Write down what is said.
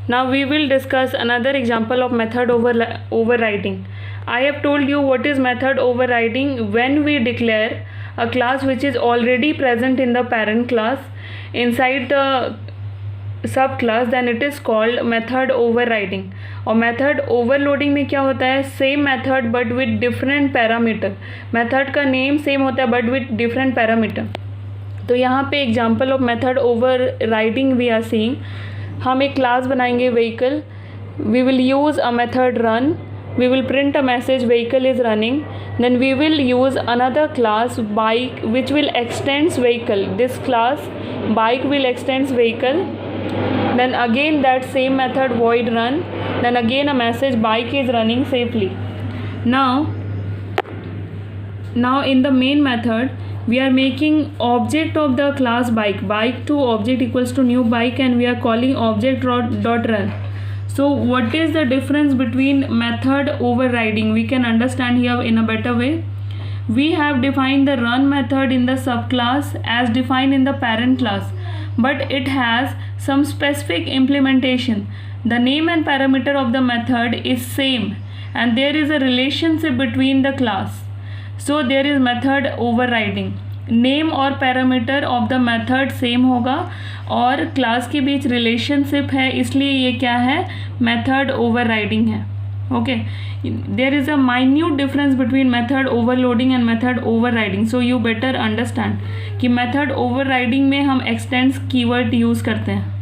Now we will discuss another example of method overriding. I have told you what is method overriding when we declare a class which is already present in the parent class inside the subclass, then it is called method overriding. और method overloading में क्या होता है, same method but with different parameter. Method का name same होता है but with different parameter. तो यहाँ पे example of method overriding we are seeing. हम एक क्लास बनाएंगे vehicle. We will use a method run. we will print a message vehicle is running. Then we will use another class bike which will extends vehicle. This class bike will extends vehicle. Then again that same method void run. Then again a message bike is running safely. Now in the main method we are making object of the class bike to object equals to new bike, and we are calling object dot run. So what is the difference between method overriding? We can understand here in a better way. We have defined the run method in the subclass as defined in the parent class, but it has some specific implementation. The name and parameter of the method is same and there is a relationship between the class. So there is method overriding. Name और parameter of the method same होगा और class के बीच relationship है, इसलिए ये क्या है, method overriding है. Okay, there is a minute difference between method overloading and method overriding. So you better understand कि मेथड ओवरराइडिंग में हम एक्सटेंड्स कीवर्ड यूज़ करते हैं.